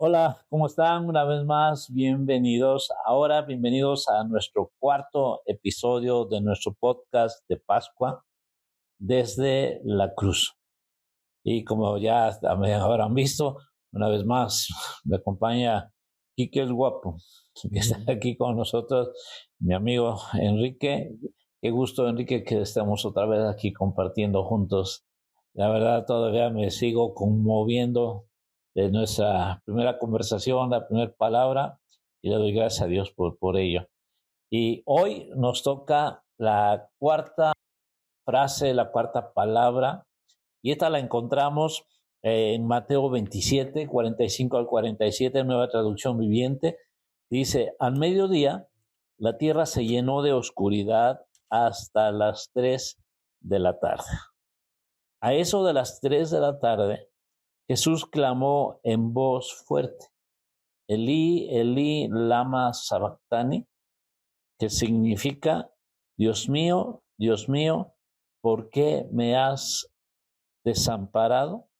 Hola, ¿cómo están? Una vez más, bienvenidos a nuestro cuarto episodio de nuestro podcast de Pascua desde la cruz. Y como ya habrán visto, una vez más me acompaña Quique el Guapo, que está aquí con nosotros, mi amigo Enrique. Qué gusto, Enrique, que estemos otra vez aquí compartiendo juntos. La verdad, todavía me sigo conmoviendo de nuestra primera conversación, la primera palabra, y le doy gracias a Dios por ello. Y hoy nos toca la cuarta frase, la cuarta palabra, y esta la encontramos en Mateo 27, 45 al 47, nueva traducción viviente. Dice: al mediodía, la tierra se llenó de oscuridad hasta las 3 de la tarde. A eso de las 3 de la tarde, Jesús clamó en voz fuerte: Elí, Elí, lama sabactani, que significa: Dios mío, ¿por qué me has desamparado?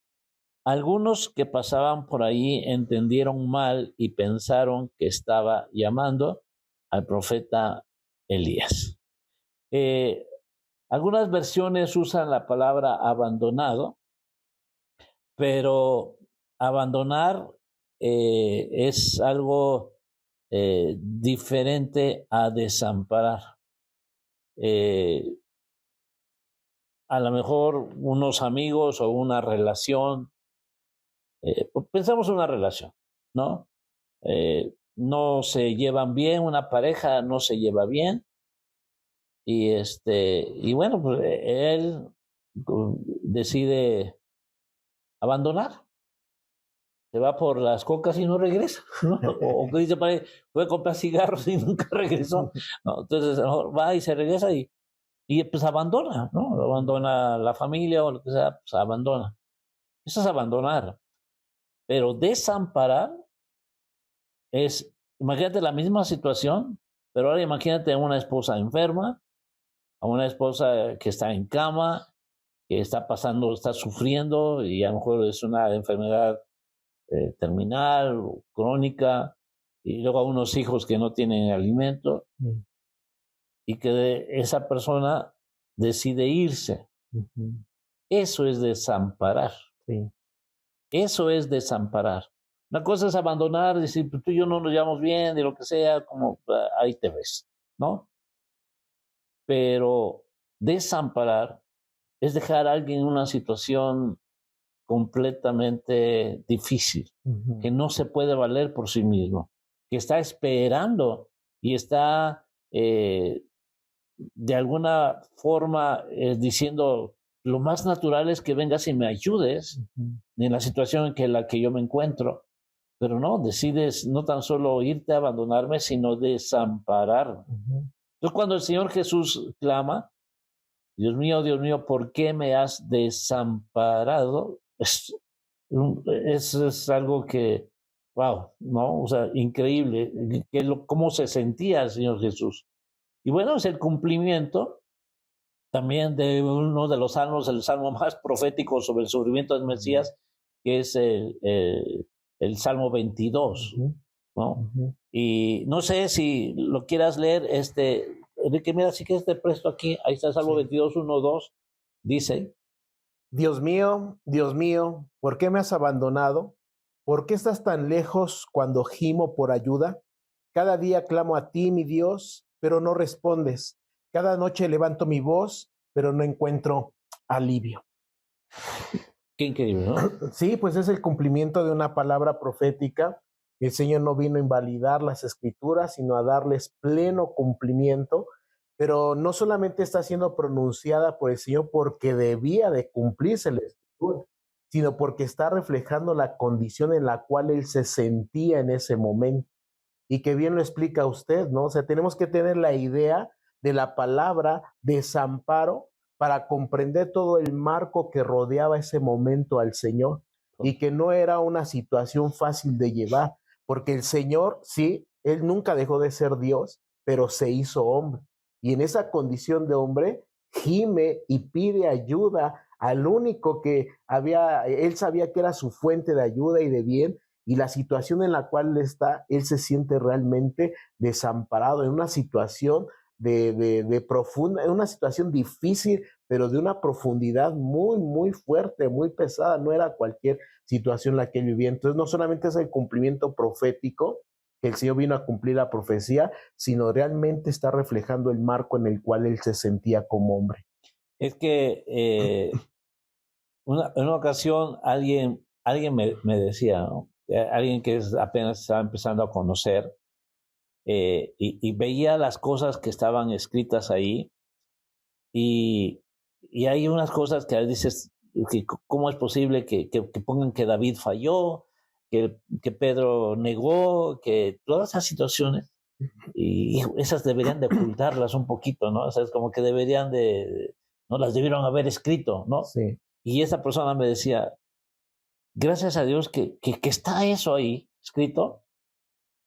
Algunos que pasaban por allí entendieron mal y pensaron que estaba llamando al profeta Elías. Algunas versiones usan la palabra abandonado, pero abandonar es algo diferente a desamparar. A lo mejor unos amigos o una relación, pensamos una relación, ¿no? No se llevan bien, una pareja no se lleva bien, y bueno, pues él decide abandonar, se va por las cocas y no regresa, ¿no? O que dice, fue a comprar cigarros y nunca regresó, ¿no? Entonces a lo mejor va y se regresa y pues abandona, ¿no? Abandona la familia o lo que sea, pues abandona. Eso es abandonar. Pero desamparar es, imagínate la misma situación, pero ahora imagínate a una esposa enferma, a una esposa que está en cama, que está sufriendo, y a lo mejor es una enfermedad terminal o crónica, y luego a unos hijos que no tienen alimento, y que esa persona decide irse. Eso es desamparar. Sí. Eso es desamparar. Una cosa es abandonar, decir, tú y yo no nos llevamos bien, de lo que sea, como ahí te ves, ¿no? Pero desamparar es dejar a alguien en una situación completamente difícil, que no se puede valer por sí mismo, que está esperando y está de alguna forma diciendo: lo más natural es que vengas y me ayudes en la situación en la que yo me encuentro, pero no, decides no tan solo irte a abandonarme, sino desampararme. Entonces, cuando el Señor Jesús clama: Dios mío, ¿por qué me has desamparado? Es algo que, wow, ¿no? O sea, increíble, cómo se sentía el Señor Jesús. Y bueno, es el cumplimiento también de uno de los salmos, el salmo más profético sobre el sufrimiento del Mesías, que es el Salmo 22, ¿no? Y no sé si lo quieras leer, Enrique, mira, si quieres te presto aquí, ahí está el Salmo 22, 1, 2, dice: Dios mío, ¿por qué me has abandonado? ¿Por qué estás tan lejos cuando gimo por ayuda? Cada día clamo a ti, mi Dios, pero no respondes. Cada noche levanto mi voz, pero no encuentro alivio. Qué increíble, ¿no? Sí, pues es el cumplimiento de una palabra profética. El Señor no vino a invalidar las escrituras, sino a darles pleno cumplimiento, pero no solamente está siendo pronunciada por el Señor porque debía de cumplirse la escritura, sino porque está reflejando la condición en la cual Él se sentía en ese momento. Y que bien lo explica usted, ¿no? O sea, tenemos que tener la idea de la palabra desamparo para comprender todo el marco que rodeaba ese momento al Señor y que no era una situación fácil de llevar, porque el Señor, sí, Él nunca dejó de ser Dios, pero se hizo hombre. Y en esa condición de hombre, gime y pide ayuda al único que Él sabía que era su fuente de ayuda y de bien, y la situación en la cual está, él se siente realmente desamparado, en una situación de profunda, en una situación difícil, pero de una profundidad muy, muy fuerte, muy pesada. No era cualquier situación la que él vivía. Entonces, no solamente es el cumplimiento profético, que el Señor vino a cumplir la profecía, sino realmente está reflejando el marco en el cual él se sentía como hombre. Es que en una ocasión alguien me decía, ¿no? Alguien que apenas estaba empezando a conocer, y veía las cosas que estaban escritas ahí, y hay unas cosas que dices, que ¿cómo es posible que pongan que David falló, que Pedro negó, que todas esas situaciones, y esas deberían de ocultarlas un poquito, ¿no? O sea, es como que no las debieron haber escrito, ¿no? Sí. Y esa persona me decía, gracias a Dios que está eso ahí escrito,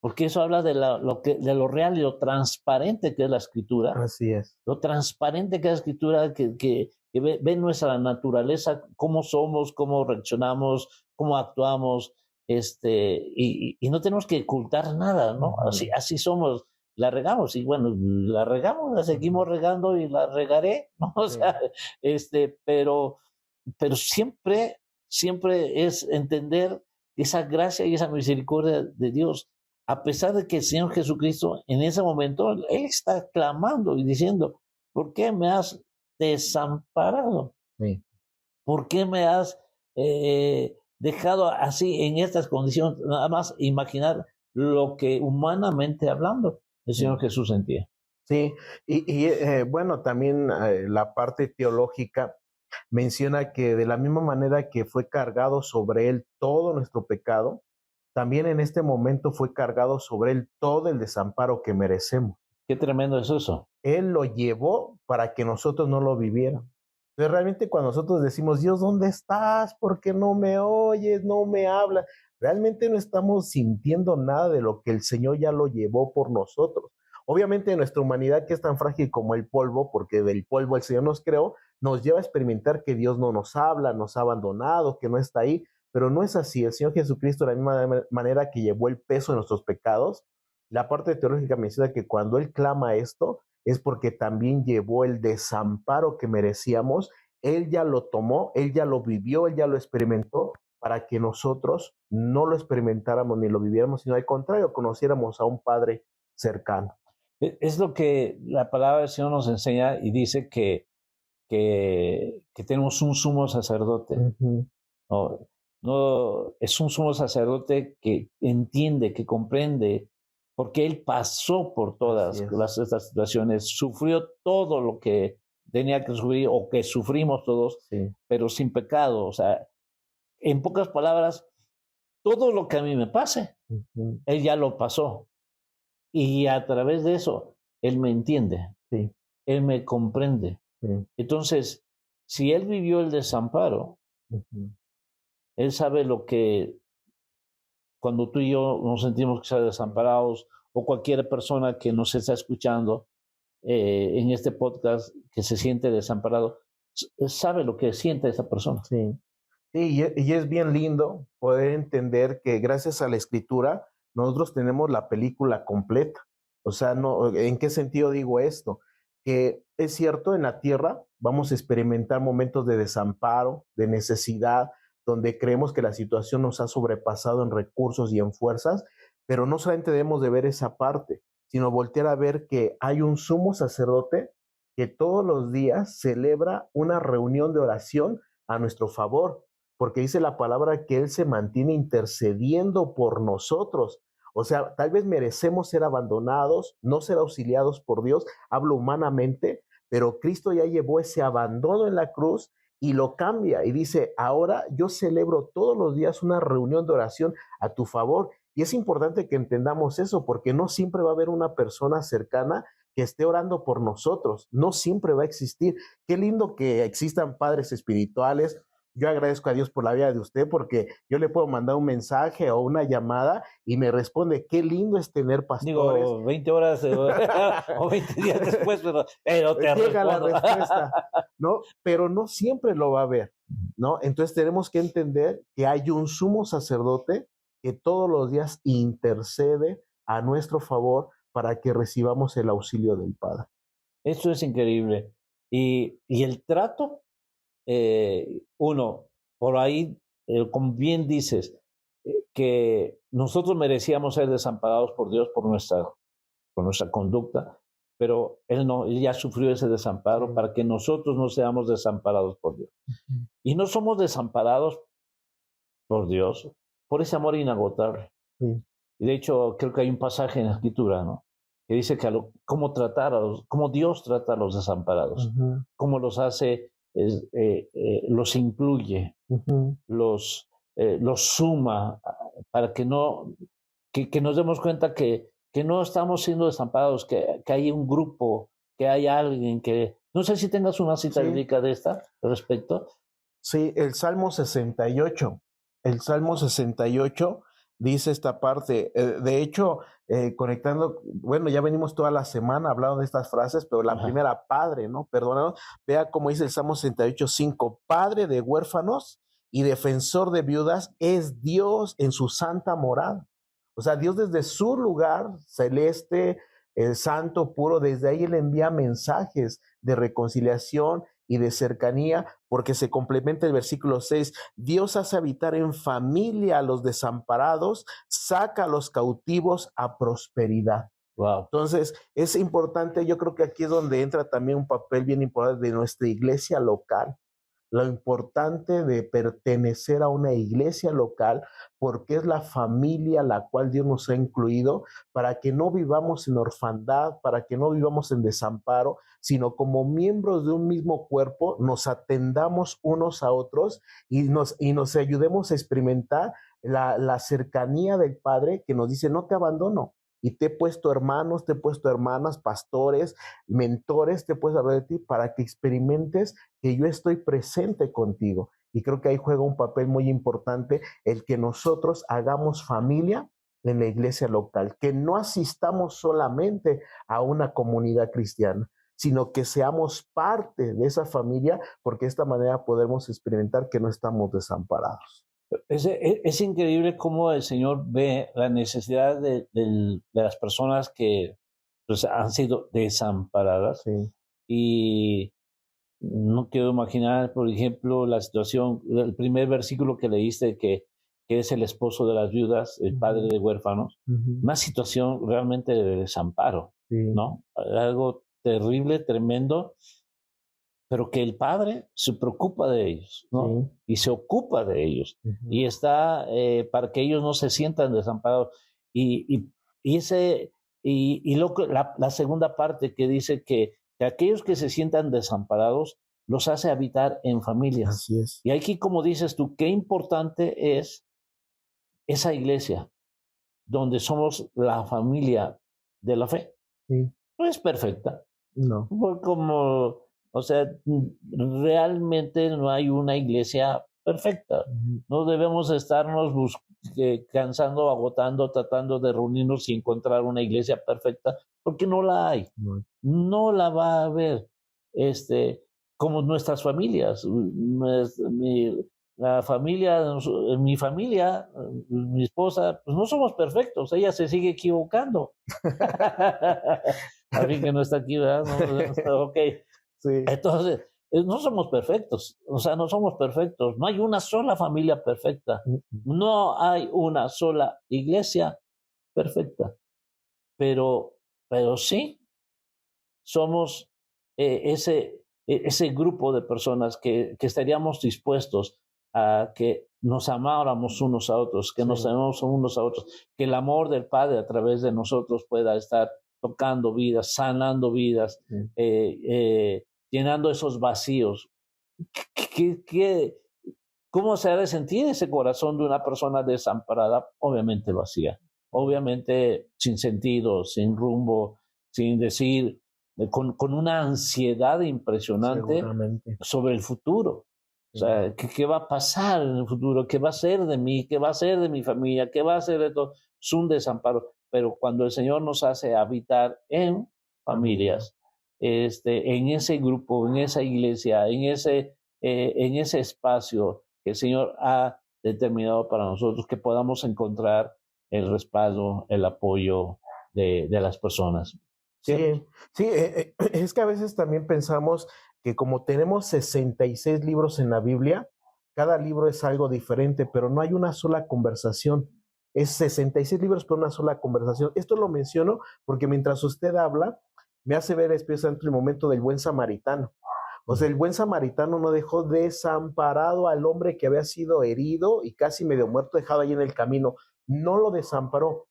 porque eso habla de lo real y lo transparente que es la escritura. Así es. Lo transparente que es la escritura, que ve nuestra naturaleza, cómo somos, cómo reaccionamos, cómo actuamos, y no tenemos que ocultar nada, ¿no? Así somos. La regamos, y bueno, la regamos, la seguimos regando y la regaré, ¿no? O sea, pero siempre es entender esa gracia y esa misericordia de Dios, a pesar de que el Señor Jesucristo en ese momento, Él está clamando y diciendo, ¿por qué me has desamparado? Sí. ¿Por qué me has dejado así en estas condiciones? Nada más imaginar lo que humanamente hablando el Señor Jesús sentía. Sí, bueno, también la parte teológica menciona que de la misma manera que fue cargado sobre él todo nuestro pecado, también en este momento fue cargado sobre él todo el desamparo que merecemos. Qué tremendo es eso. Él lo llevó para que nosotros no lo viviéramos. Entonces, realmente cuando nosotros decimos, Dios, ¿dónde estás? ¿Por qué no me oyes? ¿No me hablas? Realmente no estamos sintiendo nada de lo que el Señor ya lo llevó por nosotros. Obviamente nuestra humanidad, que es tan frágil como el polvo, porque del polvo el Señor nos creó, nos lleva a experimentar que Dios no nos habla, nos ha abandonado, que no está ahí, pero no es así. El Señor Jesucristo, de la misma manera que llevó el peso de nuestros pecados, la parte teológica menciona que cuando Él clama esto, es porque también llevó el desamparo que merecíamos. Él ya lo tomó, Él ya lo vivió, Él ya lo experimentó, para que nosotros no lo experimentáramos ni lo viviéramos, sino al contrario, conociéramos a un Padre cercano. Es lo que la palabra del Señor nos enseña y dice que tenemos un sumo sacerdote. No, es un sumo sacerdote que entiende, que comprende, porque él pasó por todas estas situaciones, sufrió todo lo que tenía que sufrir o que sufrimos todos, pero sin pecado. O sea, en pocas palabras, todo lo que a mí me pase, él ya lo pasó. Y a través de eso, él me entiende, él me comprende. Entonces, si él vivió el desamparo, él sabe lo que cuando tú y yo nos sentimos que ser desamparados, o cualquier persona que nos está escuchando en este podcast que se siente desamparado, sabe lo que siente esa persona. Sí, y es bien lindo poder entender que gracias a la Escritura nosotros tenemos la película completa. O sea, no, ¿en qué sentido digo esto? Que es cierto, en la tierra vamos a experimentar momentos de desamparo, de necesidad, donde creemos que la situación nos ha sobrepasado en recursos y en fuerzas, pero no solamente debemos de ver esa parte, sino voltear a ver que hay un sumo sacerdote que todos los días celebra una reunión de oración a nuestro favor, porque dice la palabra que Él se mantiene intercediendo por nosotros. O sea, tal vez merecemos ser abandonados, no ser auxiliados por Dios, hablo humanamente, pero Cristo ya llevó ese abandono en la cruz y lo cambia y dice, ahora yo celebro todos los días una reunión de oración a tu favor. Y es importante que entendamos eso, porque no siempre va a haber una persona cercana que esté orando por nosotros, no siempre va a existir. Qué lindo que existan padres espirituales. Yo agradezco a Dios por la vida de usted, porque yo le puedo mandar un mensaje o una llamada y me responde. Qué lindo es tener pastores. Digo, 20 horas o 20 días después, pero te llega la respuesta, ¿no? Pero no siempre lo va a ver, ¿no? Entonces tenemos que entender que hay un sumo sacerdote que todos los días intercede a nuestro favor para que recibamos el auxilio del Padre. Esto es increíble. Y el trato, uno, por ahí, como bien dices, que nosotros merecíamos ser desamparados por Dios por nuestra conducta, pero Él no, Él ya sufrió ese desamparo para que nosotros no seamos desamparados por Dios. Y no somos desamparados por Dios por ese amor inagotable. Y de hecho, creo que hay un pasaje en la Escritura, ¿no?, que dice que cómo Dios trata a los desamparados, cómo los hace, los incluye, los suma, para que nos demos cuenta que no estamos siendo desamparados, que hay un grupo, que hay alguien que... No sé si tengas una cita bíblica de esta al respecto. Sí, el Salmo 68. El Salmo 68 dice esta parte. De hecho, conectando, bueno, ya venimos toda la semana hablando de estas frases, pero la primera, Padre, ¿no? Perdónanos. Vea cómo dice el Salmo 68:5. Padre de huérfanos y defensor de viudas es Dios en su santa morada. O sea, Dios desde su lugar celeste, el santo, puro, desde ahí Él envía mensajes de reconciliación y de cercanía, porque se complementa el versículo 6. Dios hace habitar en familia a los desamparados, saca a los cautivos a prosperidad. Wow. Entonces, es importante, yo creo que aquí es donde entra también un papel bien importante de nuestra iglesia local. Lo importante de pertenecer a una iglesia local, porque es la familia la cual Dios nos ha incluido, para que no vivamos en orfandad, para que no vivamos en desamparo, sino como miembros de un mismo cuerpo, nos atendamos unos a otros y nos ayudemos a experimentar la cercanía del Padre, que nos dice: no te abandono. Y te he puesto hermanos, te he puesto hermanas, pastores, mentores, te he puesto hablar de ti para que experimentes que yo estoy presente contigo. Y creo que ahí juega un papel muy importante el que nosotros hagamos familia en la iglesia local, que no asistamos solamente a una comunidad cristiana, sino que seamos parte de esa familia, porque de esta manera podemos experimentar que no estamos desamparados. Es increíble cómo el Señor ve la necesidad de las personas que, pues, han sido desamparadas. Sí. Y no quiero imaginar, por ejemplo, la situación, el primer versículo que leíste, que es el esposo de las viudas, el padre de huérfanos, una situación realmente de desamparo, ¿no? Algo terrible, tremendo, pero que el padre se preocupa de ellos, ¿no? Y se ocupa de ellos, y está para que ellos no se sientan desamparados. Y la segunda parte que dice que aquellos que se sientan desamparados los hace habitar en familias. Así es. Y aquí, como dices tú, qué importante es esa iglesia donde somos la familia de la fe. Sí. No es perfecta. No. O sea, realmente no hay una iglesia perfecta. No debemos estarnos cansando, agotando, tratando de reunirnos y encontrar una iglesia perfecta, porque no la hay. No la va a haber. Como nuestras familias. La familia, mi familia, mi esposa, pues no somos perfectos. Ella se sigue equivocando. A mí que no está aquí, ¿verdad? No, ok. Sí. Entonces, no somos perfectos, o sea, no somos perfectos. No hay una sola familia perfecta. No hay una sola iglesia perfecta. Pero sí somos ese grupo de personas que estaríamos dispuestos a que nos amáramos unos a otros, que nos amemos unos a otros, que el amor del Padre a través de nosotros pueda estar tocando vidas, sanando vidas, llenando esos vacíos. ¿Cómo se ha de sentir ese corazón de una persona desamparada? Obviamente vacía, obviamente sin sentido, sin rumbo, sin decir, con una ansiedad impresionante sobre el futuro. O sea, ¿qué va a pasar en el futuro? ¿Qué va a ser de mí? ¿Qué va a ser de mi familia? ¿Qué va a ser de todo? Es un desamparo. Pero cuando el Señor nos hace habitar en familias, en ese grupo, en esa iglesia, en ese espacio que el Señor ha determinado para nosotros, que podamos encontrar el respaldo, el apoyo de las personas. Sí, sí, es que a veces también pensamos que como tenemos 66 libros en la Biblia, cada libro es algo diferente, pero no hay una sola conversación. Es 66 libros por una sola conversación. Esto lo menciono porque mientras usted habla, me hace ver especialmente el momento del buen samaritano. O sea, el buen samaritano no dejó desamparado al hombre que había sido herido y casi medio muerto, dejado ahí en el camino. No lo desamparó.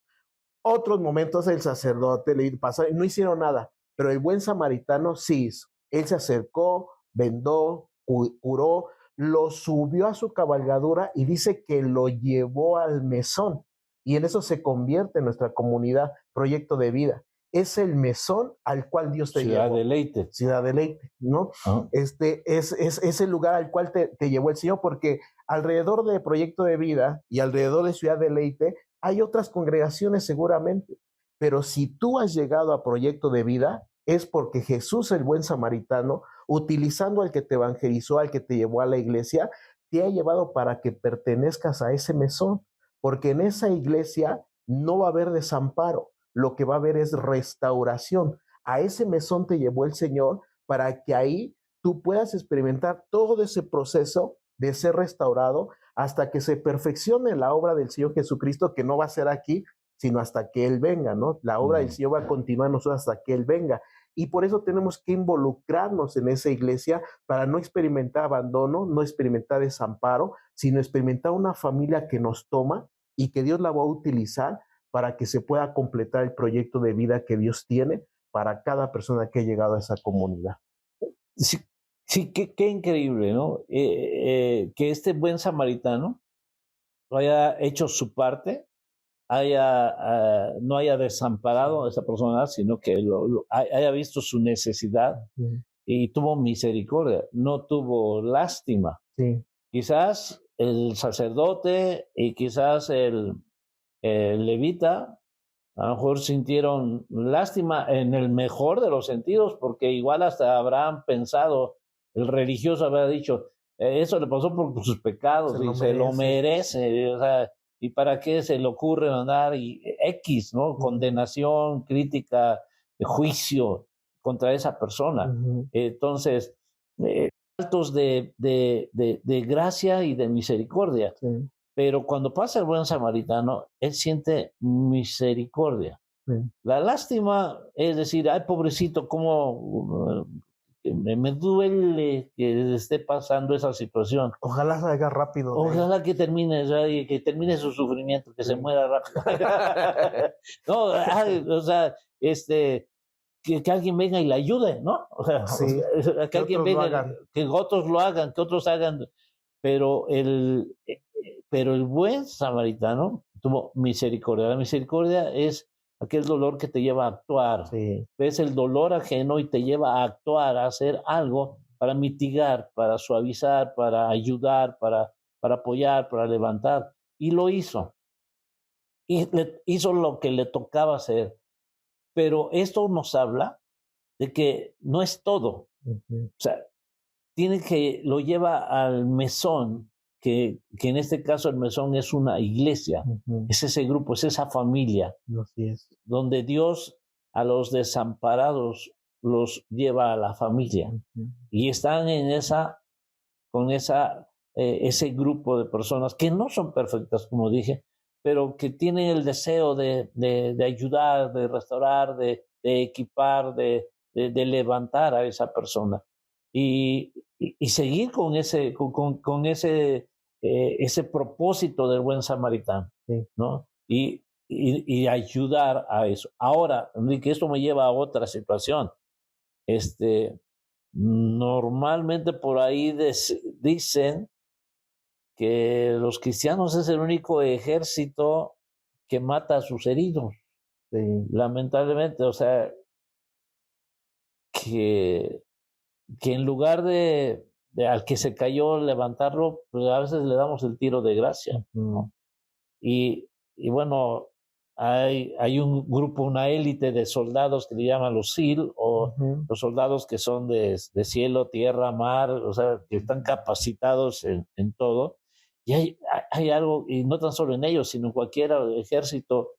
Otros momentos el sacerdote le pasó, no hicieron nada, pero el buen samaritano sí hizo. Él se acercó, vendó, curó, lo subió a su cabalgadura y dice que lo llevó al mesón. Y en eso se convierte en nuestra comunidad, proyecto de vida. Es el mesón al cual Dios te Ciudad llevó. Deleite. Ciudad Deleite, ¿no? Es el lugar al cual te llevó el Señor, porque alrededor de Proyecto de Vida y alrededor de Ciudad Deleite hay otras congregaciones seguramente, pero si tú has llegado a Proyecto de Vida, es porque Jesús, el buen samaritano, utilizando al que te evangelizó, al que te llevó a la iglesia, te ha llevado para que pertenezcas a ese mesón, porque en esa iglesia no va a haber desamparo, lo que va a haber es restauración. A ese mesón te llevó el Señor para que ahí tú puedas experimentar todo ese proceso de ser restaurado hasta que se perfeccione la obra del Señor Jesucristo, que no va a ser aquí, sino hasta que Él venga, ¿no? La obra del Señor va a continuar en nosotros hasta que Él venga. Y por eso tenemos que involucrarnos en esa iglesia para no experimentar abandono, no experimentar desamparo, sino experimentar una familia que nos toma y que Dios la va a utilizar para que se pueda completar el proyecto de vida que Dios tiene para cada persona que ha llegado a esa comunidad. Sí, sí, qué increíble, ¿no? Que este buen samaritano haya hecho su parte, no haya desamparado a esa persona, sino que haya visto su necesidad y tuvo misericordia, no tuvo lástima. Sí. Quizás el sacerdote y quizás el levita a lo mejor sintieron lástima en el mejor de los sentidos, porque igual hasta habrán pensado, el religioso habrá dicho, eso le pasó por sus pecados y se lo merece, o sea, ¿y para qué se le ocurre andar X, ¿no? Condenación, crítica, juicio contra esa persona. Entonces, altos de gracia y de misericordia. Sí. Pero cuando pasa el buen samaritano, él siente misericordia. Sí. La lástima es decir, ay, pobrecito, cómo me duele que esté pasando esa situación. Ojalá salga rápido. Ojalá que termine su sufrimiento, que se muera rápido. No, o sea, que alguien venga y le ayude, ¿no? O sea, sí, que alguien venga, que otros lo hagan, que otros hagan. Pero el buen samaritano tuvo misericordia. La misericordia es aquel dolor que te lleva a actuar. Sí. Ves el dolor ajeno y te lleva a actuar, a hacer algo para mitigar, para suavizar, para ayudar, para apoyar, para levantar. Y lo hizo. Y hizo lo que le tocaba hacer. Pero esto nos habla de que no es todo. O sea, lo lleva al mesón, que en este caso el mesón es una iglesia, es ese grupo, es esa familia, así es, donde Dios a los desamparados los lleva a la familia y están con ese grupo de personas que no son perfectas, como dije, pero que tienen el deseo de ayudar, de restaurar, de equipar, de levantar a esa persona. Y seguir con ese propósito del buen samaritano, sí, ¿no? Y ayudar a eso. Ahora, Enrique, esto me lleva a otra situación. Normalmente por ahí dicen que los cristianos es el único ejército que mata a sus heridos. Sí. Lamentablemente, o sea, que en lugar de al que se cayó levantarlo, pues a veces le damos el tiro de gracia, ¿no? Y bueno, hay un grupo, una élite de soldados que le llaman los SEAL, o los soldados que son de cielo, tierra, mar, o sea, que están capacitados en todo, Y hay algo, y no tan solo en ellos, sino en cualquier ejército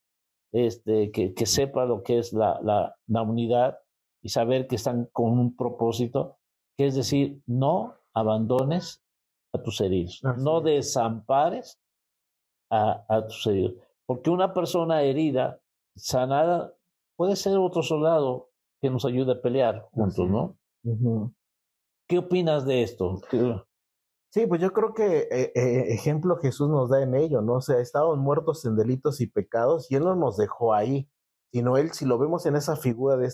que sepa lo que es la unidad y saber que están con un propósito, que es decir, no abandones a tus heridos, no desampares a tus heridos. Porque una persona herida, sanada, puede ser otro soldado que nos ayude a pelear juntos, ¿no? Uh-huh. ¿Qué opinas de esto? Sí, pues yo creo que ejemplo Jesús nos da en ello, ¿no? O sea, estábamos muertos en delitos y pecados y Él no nos dejó ahí, sino Él, si lo vemos en esa figura de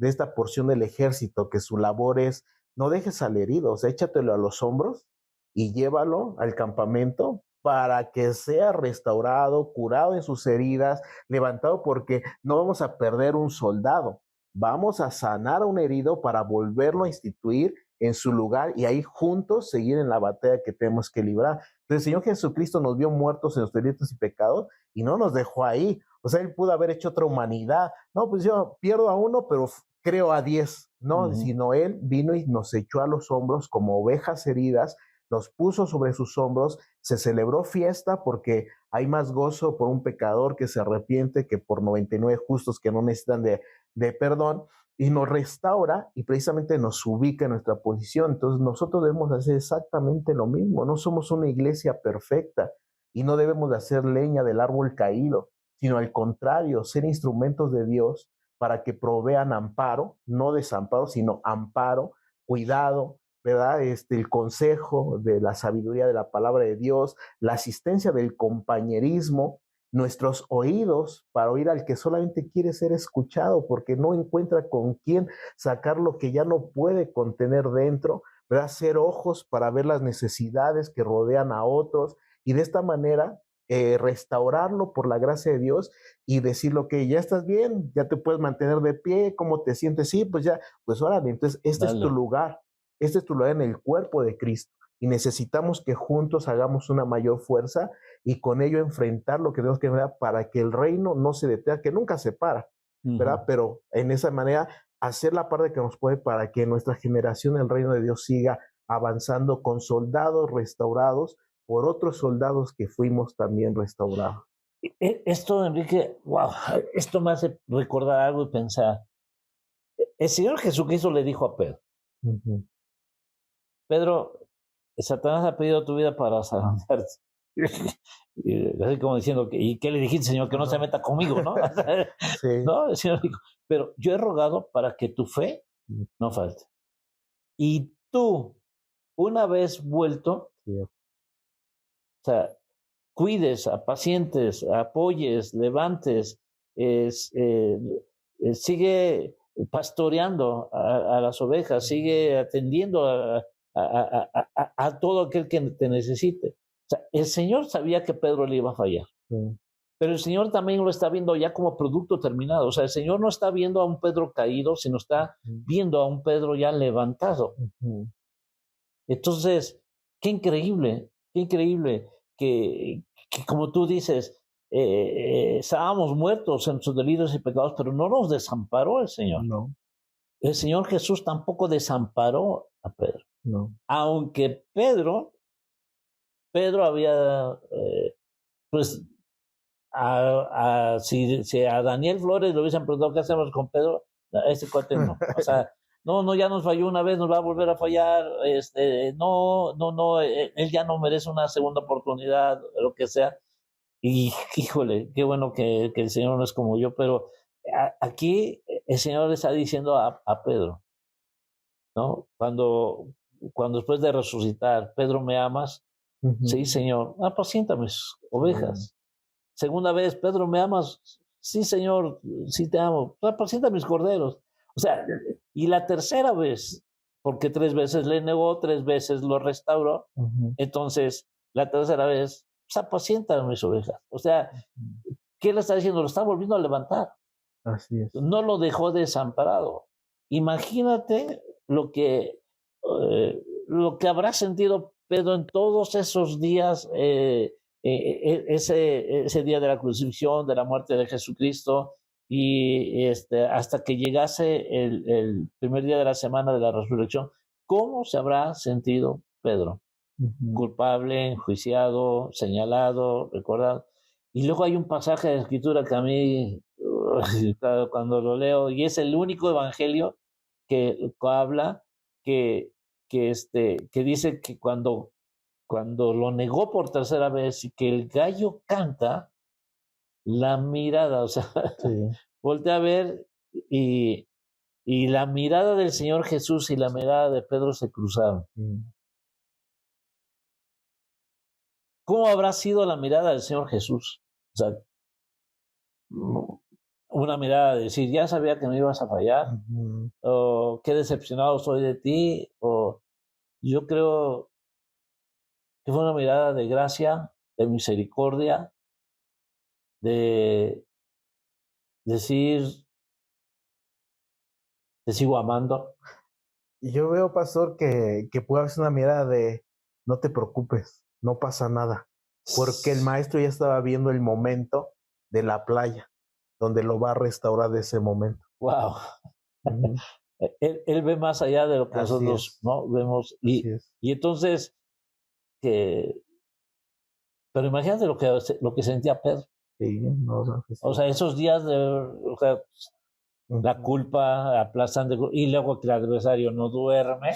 esta porción del ejército, que su labor es, no dejes al herido, o sea, échatelo a los hombros y llévalo al campamento para que sea restaurado, curado en sus heridas, levantado, porque no vamos a perder un soldado, vamos a sanar a un herido para volverlo a instituir en su lugar y ahí juntos seguir en la batalla que tenemos que librar. Entonces el Señor Jesucristo nos vio muertos en los delitos y pecados y no nos dejó ahí. O sea, Él pudo haber hecho otra humanidad. No, pues yo pierdo a uno, pero creo a 10. No, sino Él vino y nos echó a los hombros como ovejas heridas, nos puso sobre sus hombros, se celebró fiesta porque hay más gozo por un pecador que se arrepiente que por 99 justos que no necesitan de perdón, y nos restaura y precisamente nos ubica en nuestra posición. Entonces nosotros debemos hacer exactamente lo mismo. No somos una iglesia perfecta y no debemos de hacer leña del árbol caído, sino al contrario, ser instrumentos de Dios para que provean amparo, no desamparo, sino amparo, cuidado, ¿verdad? El consejo de la sabiduría de la palabra de Dios, la asistencia del compañerismo, nuestros oídos para oír al que solamente quiere ser escuchado porque no encuentra con quién sacar lo que ya no puede contener dentro, ¿verdad? Ser ojos para ver las necesidades que rodean a otros y de esta manera restaurarlo por la gracia de Dios y decirlo que ya estás bien, ya te puedes mantener de pie, ¿cómo te sientes? Sí, pues ya, pues órale, entonces este es tu lugar en el cuerpo de Cristo y necesitamos que juntos hagamos una mayor fuerza y con ello enfrentar lo que tenemos que enfrentar para que el reino no se detenga, que nunca se para, ¿verdad? Pero en esa manera hacer la parte que nos puede para que nuestra generación, el reino de Dios, siga avanzando con soldados restaurados por otros soldados que fuimos también restaurados. Esto, Enrique, wow, esto me hace recordar algo y pensar. El Señor Jesucristo le dijo a Pedro, Pedro, Satanás ha pedido tu vida para salvarte. Así como diciendo, ¿y qué le dijiste, Señor? Que no se meta conmigo, ¿no? Sí. ¿No? El Señor dijo, pero yo he rogado para que tu fe no falte. Y tú, una vez vuelto, o sea, cuides a pacientes, apoyes, levantes, sigue pastoreando a las ovejas, sigue atendiendo a todo aquel que te necesite. O sea, el Señor sabía que Pedro le iba a fallar, pero el Señor también lo está viendo ya como producto terminado. O sea, el Señor no está viendo a un Pedro caído, sino está viendo a un Pedro ya levantado. Entonces, qué increíble que como tú dices, estábamos muertos en sus delitos y pecados, pero no nos desamparó el Señor. No. El Señor Jesús tampoco desamparó a Pedro. No. Aunque Pedro había, pues, si a Daniel Flores le hubiesen preguntado qué hacemos con Pedro, a ese cuate no. O sea, no, ya nos falló una vez, nos va a volver a fallar, no, él ya no merece una segunda oportunidad, lo que sea. Y híjole, qué bueno que el Señor no es como yo, pero aquí el Señor le está diciendo a Pedro, ¿no? Cuando después de resucitar, Pedro, ¿me amas? Sí, Señor. Apacienta mis ovejas. Segunda vez, Pedro, ¿me amas? Sí, Señor, sí te amo. Apacienta mis corderos. O sea, y la tercera vez, porque 3 veces le negó, 3 veces lo restauró, entonces la tercera vez, pues apacienta mis ovejas. O sea, ¿qué le está diciendo? Lo está volviendo a levantar. Así es. No lo dejó desamparado. Imagínate lo que habrá sentido Pedro en todos esos días, ese día de la crucifixión, de la muerte de Jesucristo, y hasta que llegase el primer día de la semana de la resurrección. ¿Cómo se habrá sentido Pedro? culpable, enjuiciado, señalado, recordado. Y luego hay un pasaje de Escritura que a mí, cuando lo leo, y es el único evangelio que habla, que dice que cuando lo negó por tercera vez y que el gallo canta, la mirada, o sea, Sí. voltea a ver y la mirada del Señor Jesús y la mirada de Pedro se cruzaron. ¿Cómo habrá sido la mirada del Señor Jesús? O sea, una mirada de decir, ya sabía que me ibas a fallar, o qué decepcionado soy de ti, o yo creo que fue una mirada de gracia, de misericordia, de decir, te sigo amando. Y yo veo, pastor, que puede haber una mirada de no te preocupes, no pasa nada, porque el maestro ya estaba viendo el momento de la playa, donde lo va a restaurar de ese momento. Wow. Él ve más allá de lo que nosotros no vemos. Y entonces, pero imagínate lo que sentía Pedro. Sí, o sea, esos días de la culpa aplastante, y luego que el adversario no duerme,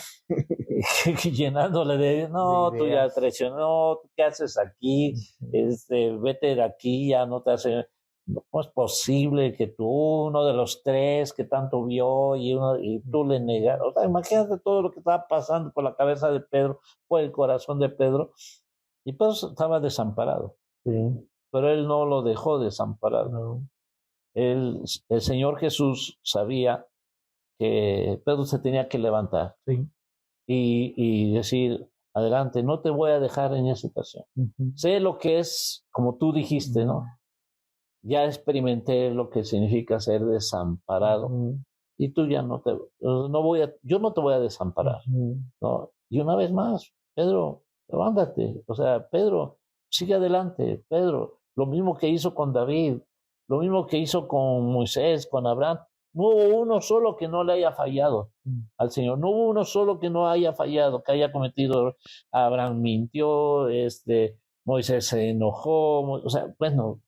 llenándole de, no, tú ya traicionó, ¿qué haces aquí? Vete de aquí, ya no te hace, no es posible que tú, uno de los tres que tanto vio y tú le negas. O sea, imagínate todo lo que estaba pasando por la cabeza de Pedro, por el corazón de Pedro, y Pedro estaba desamparado. Sí. Pero él no lo dejó desamparado. No. El Señor Jesús sabía que Pedro se tenía que levantar, sí, y decir, adelante, no te voy a dejar en esa situación. Sé lo que es, como tú dijiste, ¿no? Ya experimenté lo que significa ser desamparado, y tú ya yo no te voy a desamparar, ¿no? Y una vez más, Pedro, levántate, o sea, Pedro, sigue adelante, Pedro, lo mismo que hizo con David, lo mismo que hizo con Moisés, con Abraham. No hubo uno solo que no le haya fallado al Señor. No hubo uno solo que no haya fallado, que haya cometido. Abraham mintió, Moisés se enojó, o sea, bueno,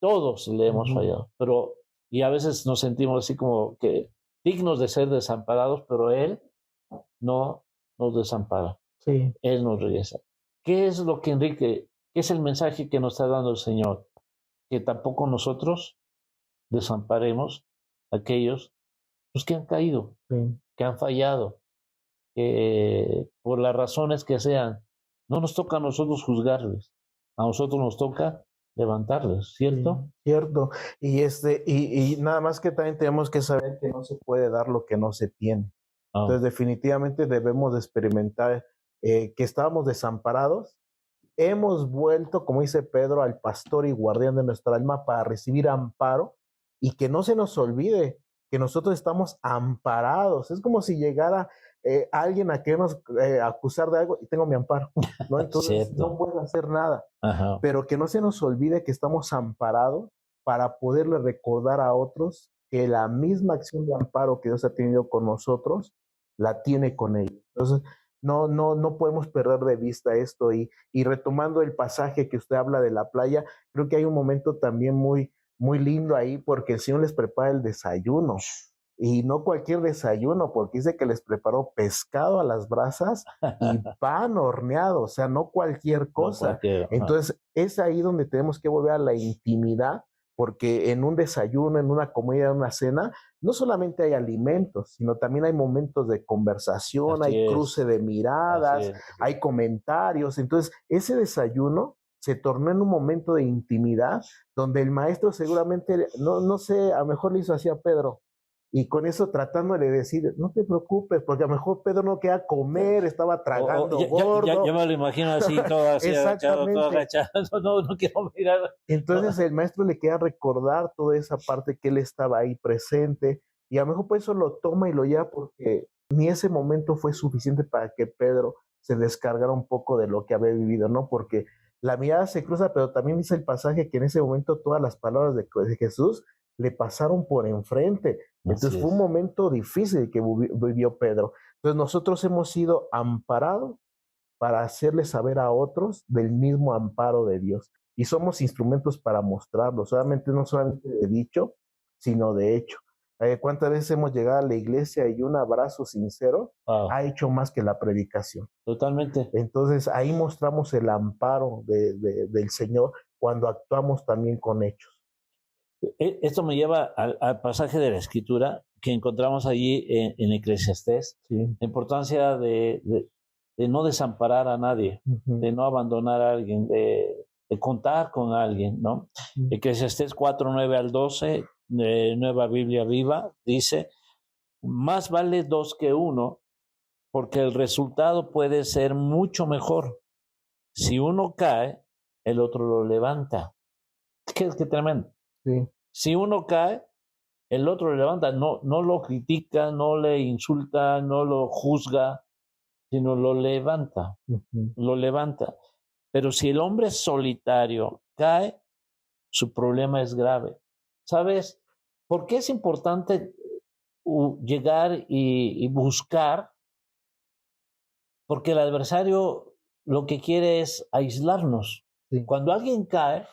todos le hemos fallado. Pero, y a veces nos sentimos así como que dignos de ser desamparados, pero Él no nos desampara. Sí. Él nos regresa. ¿Qué es lo que, Enrique, qué es el mensaje que nos está dando el Señor? Que tampoco nosotros desamparemos a aquellos que han caído, que han fallado, que por las razones que sean, no nos toca a nosotros juzgarles, a nosotros nos toca levantarles, ¿cierto? Sí, cierto. Y nada más que también tenemos que saber que no se puede dar lo que no se tiene. Entonces definitivamente debemos de experimentar que estábamos desamparados. Hemos vuelto, como dice Pedro, al pastor y guardián de nuestra alma para recibir amparo, y que no se nos olvide que nosotros estamos amparados. Es como si llegara alguien a querernos acusar de algo y tengo mi amparo, ¿no? Entonces no puedo hacer nada. Ajá. Pero que no se nos olvide que estamos amparados para poderle recordar a otros que la misma acción de amparo que Dios ha tenido con nosotros, la tiene con ellos. Entonces, no podemos perder de vista esto. Y retomando el pasaje que usted habla de la playa, creo que hay un momento también muy, muy lindo ahí, porque el Señor les prepara el desayuno. Y no cualquier desayuno, porque dice que les preparó pescado a las brasas y pan horneado, o sea, no cualquier cosa. Entonces, es ahí donde tenemos que volver a la intimidad, porque en un desayuno, en una comida, en una cena, no solamente hay alimentos, sino también hay momentos de conversación, hay cruce de miradas, hay comentarios. Entonces, ese desayuno se tornó en un momento de intimidad donde el maestro seguramente, no sé, a lo mejor le hizo así a Pedro, y con eso tratándole de decir, no te preocupes, porque a lo mejor Pedro no quería comer, estaba tragando gordo. Ya me lo imagino así, todo así agachado, todo agachado, no quiero mirar. Entonces el maestro le quería recordar toda esa parte que él estaba ahí presente, y a lo mejor por eso lo toma y lo lleva, porque ni ese momento fue suficiente para que Pedro se descargara un poco de lo que había vivido, ¿no? Porque la mirada se cruza, pero también dice el pasaje que en ese momento todas las palabras de Jesús le pasaron por enfrente. Entonces fue un momento difícil que vivió Pedro. Entonces nosotros hemos sido amparados para hacerle saber a otros del mismo amparo de Dios. Y somos instrumentos para mostrarlo, no solamente de dicho, sino de hecho. ¿Cuántas veces hemos llegado a la iglesia y un abrazo sincero ha hecho más que la predicación? Totalmente. Entonces ahí mostramos el amparo del Señor cuando actuamos también con hechos. Esto me lleva al pasaje de la Escritura que encontramos allí en Eclesiastés, sí. La importancia de no desamparar a nadie, de no abandonar a alguien, de contar con alguien, ¿no? Eclesiastés 4, 9 al 12, Nueva Biblia Viva, dice: más vale 2 que 1, porque el resultado puede ser mucho mejor. Si uno cae, el otro lo levanta. Qué tremendo. Sí. Si uno cae, el otro lo levanta, no lo critica, no le insulta, no lo juzga, sino lo levanta, lo levanta. Pero si el hombre solitario cae, su problema es grave. ¿Sabes por qué es importante llegar y buscar? Porque el adversario lo que quiere es aislarnos. Sí. Cuando alguien cae,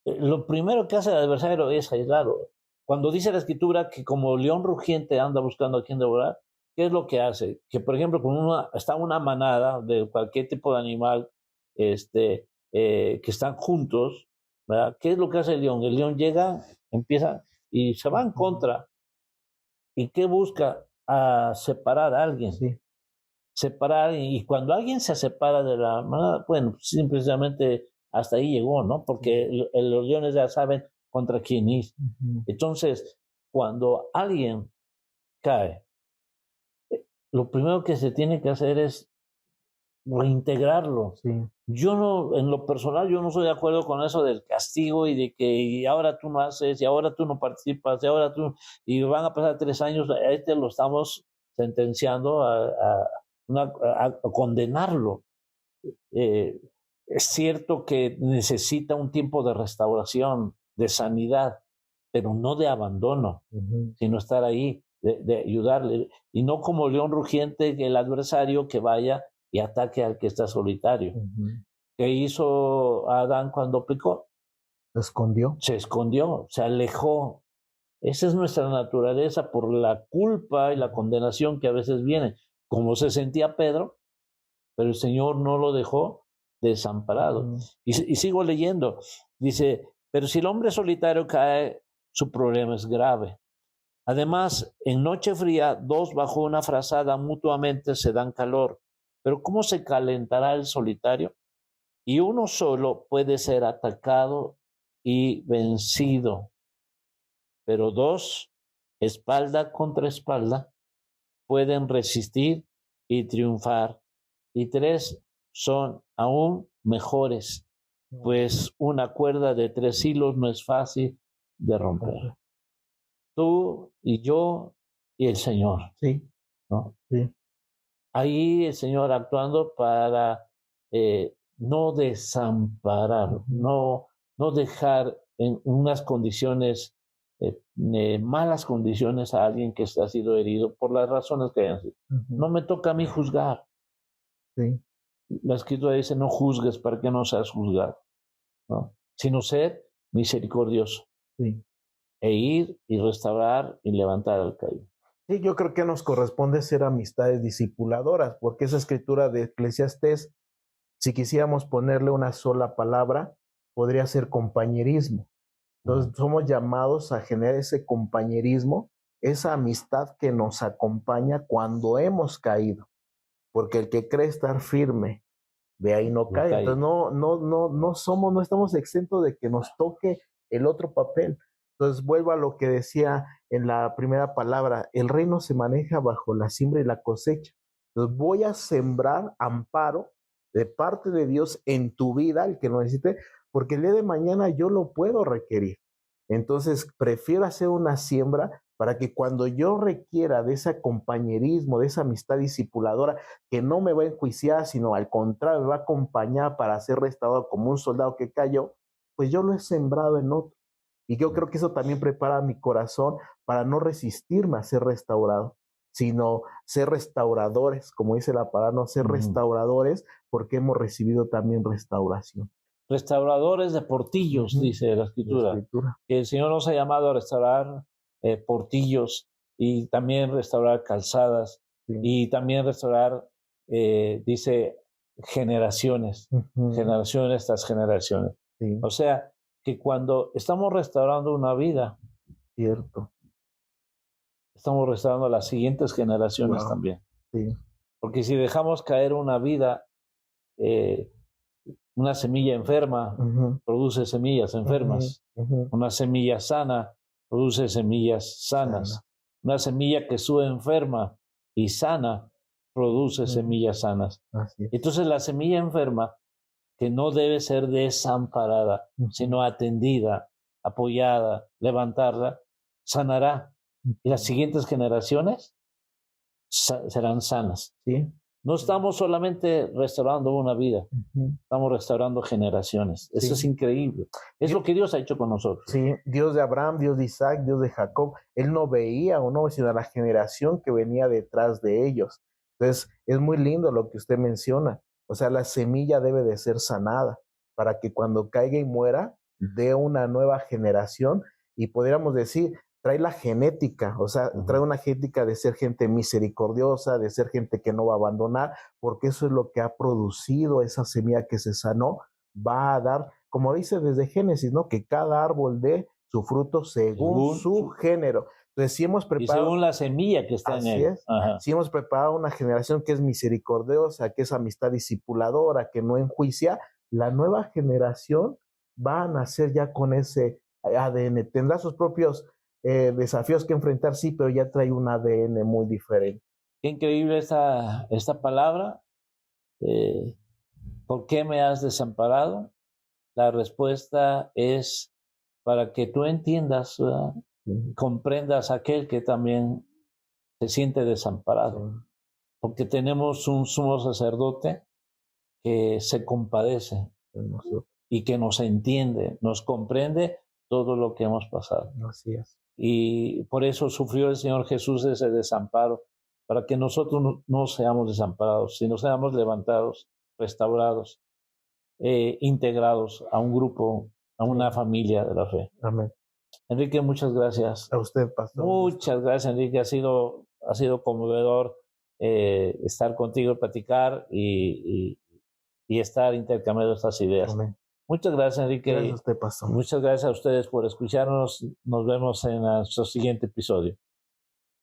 lo primero que hace el adversario es aislarlo. Cuando dice la Escritura que como león rugiente anda buscando a quien devorar, ¿qué es lo que hace? Que, por ejemplo, cuando está una manada de cualquier tipo de animal que están juntos, ¿verdad? ¿Qué es lo que hace el león? El león llega, empieza y se va en contra. ¿Y qué busca? A separar a alguien. Sí. Separar, y cuando alguien se separa de la manada, bueno, simplemente hasta ahí llegó, ¿no? Porque los leones ya saben contra quién ir. Entonces, cuando alguien cae, lo primero que se tiene que hacer es reintegrarlo. Sí. Yo no, en lo personal, yo no estoy de acuerdo con eso del castigo y de que y ahora tú no haces, y ahora tú no participas, y ahora tú, y van a pasar 3 años, a lo estamos sentenciando a condenarlo. Es cierto que necesita un tiempo de restauración, de sanidad, pero no de abandono, sino estar ahí, de ayudarle, y no como león rugiente, el adversario que vaya y ataque al que está solitario. ¿Qué hizo Adán cuando pecó? Se escondió, se alejó. Esa es nuestra naturaleza por la culpa y la condenación que a veces viene. Como se sentía Pedro, pero el Señor no lo dejó desamparado. Y sigo leyendo. Dice, pero si el hombre solitario cae, su problema es grave. Además, en noche fría, 2 bajo una frazada mutuamente se dan calor. Pero ¿cómo se calentará el solitario? Y uno solo puede ser atacado y vencido. Pero 2, espalda contra espalda, pueden resistir y triunfar. Y 3 son aún mejores, pues una cuerda de 3 hilos no es fácil de romper. Tú y yo y el Señor. Sí. ¿No? Sí. Ahí el Señor actuando para no desamparar, no dejar en unas condiciones, malas condiciones a alguien que ha sido herido por las razones que hayan sido. No me toca a mí juzgar. Sí. La Escritura dice, no juzgues para que no seas juzgado, ¿no? Sino ser misericordioso. Sí. E ir y restaurar y levantar al caído. Sí, yo creo que nos corresponde ser amistades discipuladoras, porque esa escritura de Eclesiastés, si quisiéramos ponerle una sola palabra, podría ser compañerismo. Entonces, somos llamados a generar ese compañerismo, esa amistad que nos acompaña cuando hemos caído, porque el que cree estar firme, de ahí no cae. Entonces, no estamos exentos de que nos toque el otro papel. Entonces, vuelvo a lo que decía en la primera palabra, el reino se maneja bajo la siembra y la cosecha. Entonces, voy a sembrar amparo de parte de Dios en tu vida, el que lo necesite, porque el día de mañana yo lo puedo requerir. Entonces, prefiero hacer una siembra para que cuando yo requiera de ese compañerismo, de esa amistad discipuladora, que no me va a enjuiciar, sino al contrario, me va a acompañar para ser restaurado como un soldado que cayó, pues yo lo he sembrado en otro. Y yo creo que eso también prepara mi corazón para no resistirme a ser restaurado, sino ser restauradores, como dice la palabra, no ser restauradores, porque hemos recibido también restauración. Restauradores de portillos, dice la Escritura. Que el Señor nos ha llamado a restaurar portillos y también restaurar calzadas y también restaurar, dice, generaciones, generaciones tras generaciones. O sea, que cuando estamos restaurando una vida, estamos restaurando las siguientes generaciones también. Porque si dejamos caer una vida, una semilla enferma produce semillas enfermas. Una semilla sana produce semillas sanas. Una semilla que sube enferma y sana produce semillas sanas. Entonces la semilla enferma, que no debe ser desamparada, sino atendida, apoyada, levantarla, sanará. Y las siguientes generaciones serán sanas. No estamos solamente restaurando una vida, estamos restaurando generaciones. Eso es increíble. Es lo que Dios ha hecho con nosotros. Sí, Dios de Abraham, Dios de Isaac, Dios de Jacob. Él no veía o no, sino a la generación que venía detrás de ellos. Entonces, es muy lindo lo que usted menciona. O sea, la semilla debe de ser sanada para que cuando caiga y muera, dé una nueva generación y podríamos decir, trae la genética, o sea, trae una genética de ser gente misericordiosa, de ser gente que no va a abandonar, porque eso es lo que ha producido esa semilla que se sanó, va a dar, como dice desde Génesis, ¿no? Que cada árbol dé su fruto según su género. Entonces, si hemos preparado... Y según la semilla que está en él. Si hemos preparado una generación que es misericordiosa, que es amistad discipuladora, que no enjuicia, la nueva generación va a nacer ya con ese ADN. Tendrá sus propios desafíos que enfrentar, sí, pero ya trae un ADN muy diferente. Qué increíble esta palabra. ¿Por qué me has desamparado? La respuesta es para que tú entiendas, comprendas a aquel que también se siente desamparado. Porque tenemos un sumo sacerdote que se compadece y que nos entiende, nos comprende todo lo que hemos pasado. Así es. Y por eso sufrió el Señor Jesús ese desamparo, para que nosotros no seamos desamparados, sino seamos levantados, restaurados, integrados a un grupo, a una familia de la fe. Amén. Enrique, muchas gracias. A usted, pastor. Muchas gracias, Enrique. Ha sido conmovedor estar contigo, platicar y estar intercambiando estas ideas. Amén. Muchas gracias, Enrique. Gracias a usted, pastor. Muchas gracias a ustedes por escucharnos. Nos vemos en nuestro siguiente episodio.